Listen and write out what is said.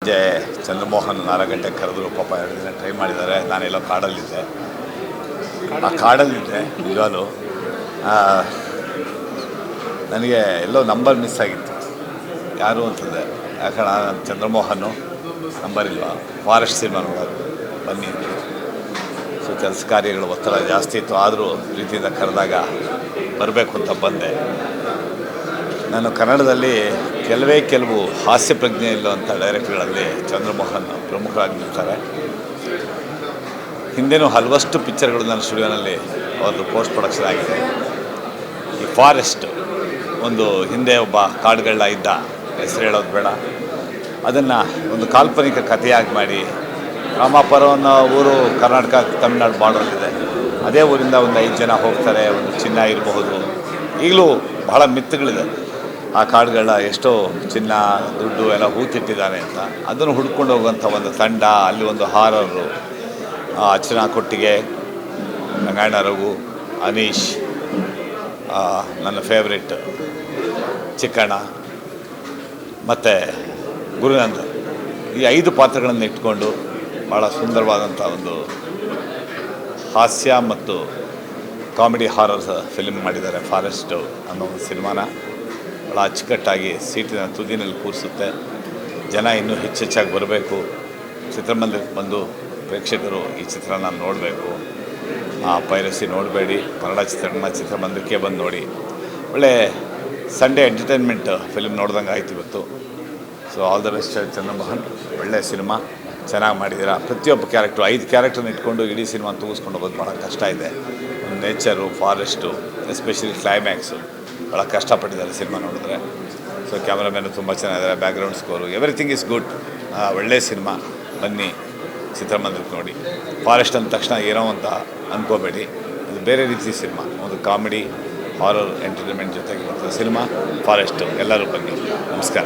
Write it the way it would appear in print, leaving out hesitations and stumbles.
ಸಂಜೆ ಚಂದ್ರಮೋಹನ್ 4 ಗಂಟೆಗೆ ಕರೆದ್ರು. ಪಾಪ 2 ದಿನ ಟ್ರೈ ಮಾಡಿದ್ದಾರೆ. ನಾನೆಲ್ಲೋ ಕಾಡಲ್ಲಿದ್ದೆ. ನಿಜವಾಗ್ಲೂ ನನಗೆ ಎಲ್ಲೋ ನಂಬರ್ ಮಿಸ್ ಆಗಿತ್ತು. ಯಾರು ಅಂತಂದೆ, ಯಾಕಂದ್ರೆ ನಾನು ಚಂದ್ರಮೋಹನ್ನು ನಂಬರ್ ಇಲ್ವಾ, ಫಾರೆಸ್ಟ್ ಸಿನಿಮಾ ನೋಡೋದು ಬನ್ನಿ ಅಂದರು. ಸೊ ಕೆಲಸ ಕಾರ್ಯಗಳು ಒತ್ತಡ ಜಾಸ್ತಿ ಇತ್ತು. ಆದರೂ ಪ್ರೀತಿಯಿಂದ ಕರೆದಾಗ ಬರಬೇಕು ಅಂತ ಬಂದೆ. ನಾನು ಕನ್ನಡದಲ್ಲಿ ಕೆಲವು ಹಾಸ್ಯ ಪ್ರಜ್ಞೆ ಇಲ್ಲವಂಥ ಡೈರೆಕ್ಟರ್ಗಳಲ್ಲಿ ಚಂದ್ರಮೋಹನ್ ಪ್ರಮುಖರಾಗಿ ನಿಲ್ತಾರೆ. ಹಿಂದೆನೂ ಹಲವಷ್ಟು ಪಿಕ್ಚರ್ಗಳು ನನ್ನ ಸ್ಟುಡಿಯೋನಲ್ಲಿ ಅವ್ರದ್ದು ಪೋಸ್ಟ್ ಪ್ರೊಡಕ್ಷನ್ ಆಗಿದೆ. ಈ ಫಾರೆಸ್ಟ್ ಒಂದು ಹಿಂದೆ ಒಬ್ಬ ಕಾಡುಗಳ ಇದ್ದ, ಹೆಸರು ಹೇಳೋದು ಬೇಡ, ಅದನ್ನು ಒಂದು ಕಾಲ್ಪನಿಕ ಕಥೆಯಾಗಿ ಮಾಡಿ, ರಾಮಾಪುರ ಅನ್ನೋ ಊರು ಕರ್ನಾಟಕ ತಮಿಳ್ನಾಡು ಬಾರ್ಡರಲ್ಲಿದೆ. ಅದೇ ಊರಿಂದ ಒಂದು 5 ಜನ ಹೋಗ್ತಾರೆ. ಒಂದು ಚಿನ್ನ ಇರಬಹುದು, ಈಗಲೂ ಬಹಳ ಮಿತ್ತುಗಳಿದೆ. ಆ ಕಾಡುಗಳ ಎಷ್ಟೋ ಚಿನ್ನ ದುಡ್ಡು ಎಲ್ಲ ಹೂತಿಟ್ಟಿದ್ದಾನೆ ಅಂತ ಅದನ್ನು ಹುಡ್ಕೊಂಡು ಹೋಗುವಂಥ ಒಂದು ತಂಡ. ಅಲ್ಲಿ ಒಂದು ಹಾರರು, ಅರ್ಚನಾ ಕೊಟ್ಟಿಗೆ, ರಂಗಾಯಣ ರಘು, ಅನೀಶ್, ನನ್ನ ಫೇವ್ರೆಟ್ ಚಿಕ್ಕಣ್ಣ ಮತ್ತು ಗುರುನಂದ, ಈ 5 ಪಾತ್ರಗಳನ್ನು ಇಟ್ಕೊಂಡು ಭಾಳ ಸುಂದರವಾದಂಥ ಒಂದು ಹಾಸ್ಯ ಮತ್ತು ಕಾಮಿಡಿ ಹಾರರ್ ಫಿಲ್ಮ್ ಮಾಡಿದ್ದಾರೆ. ಫಾರೆಸ್ಟು ಅನ್ನೋ ಒಂದು ಸಿನಿಮಾನ ಭಾಳ ಅಚ್ಚುಕಟ್ಟಾಗಿ ಸೀಟಿನ ತುದಿನಲ್ಲಿ ಕೂರಿಸುತ್ತೆ. ಜನ ಇನ್ನೂ ಹೆಚ್ಚೆಚ್ಚಾಗಿ ಬರಬೇಕು, ಚಿತ್ರಮಂದಿರಕ್ಕೆ ಬಂದು ಪ್ರೇಕ್ಷಕರು ಈ ಚಿತ್ರನ ನೋಡಬೇಕು. ಪೈರಸಿ ನೋಡಬೇಡಿ, ಕನ್ನಡ ಚಿತ್ರಮಂದಿರಕ್ಕೆ ಬಂದು ನೋಡಿ. ಒಳ್ಳೆ ಸಂಡೇ ಎಂಟರ್ಟೈನ್ಮೆಂಟ್ ಫಿಲ್ಮ್ ನೋಡ್ದಂಗೆ ಆಯ್ತು ಇವತ್ತು. So all the best Chandramohan. ಒಳ್ಳೆಯ ಸಿನಿಮಾ, ಚೆನ್ನಾಗಿ ಮಾಡಿದ್ದೀರಾ. ಪ್ರತಿಯೊಬ್ಬ ಕ್ಯಾರೆಕ್ಟ್ರು 5 ಕ್ಯಾರೆಕ್ಟರ್ನ ಇಟ್ಕೊಂಡು ಇಡೀ ಸಿನಿಮಾ ತೂಗಿಸ್ಕೊಂಡು ಹೋಗೋದು ಭಾಳ ಕಷ್ಟ ಇದೆ. ನೇಚರು, ಫಾರೆಸ್ಟು, ಎಸ್ಪೆಷಲಿ ಕ್ಲೈಮ್ಯಾಕ್ಸು ಭಾಳ ಕಷ್ಟಪಟ್ಟಿದ್ದಾರೆ ಸಿನಿಮಾ ನೋಡಿದ್ರೆ. ಸೊ ಕ್ಯಾಮ್ರಾಮ್ಯಾನು ತುಂಬ ಚೆನ್ನಾಗಿದ್ದಾರೆ, background score, everything is good. ಒಳ್ಳೆಯ ಸಿನಿಮಾ, ಬನ್ನಿ ಚಿತ್ರಮಂದಿರಕ್ಕೆ ನೋಡಿ. ಫಾರೆಸ್ಟ್ ಅಂದ ತಕ್ಷಣ ಏನೋ ಅಂತ ಅಂದ್ಕೋಬೇಡಿ, ಅದು ಬೇರೆ ರೀತಿ ಸಿನಿಮಾ, ಒಂದು ಕಾಮಿಡಿ ಹಾರರ್ ಎಂಟರ್ಟೈನ್ಮೆಂಟ್ ಜೊತೆಗಿರುವಂಥ ಸಿನಿಮಾ ಫಾರೆಸ್ಟು. ಎಲ್ಲರೂ ಬನ್ನಿ. ನಮಸ್ಕಾರ.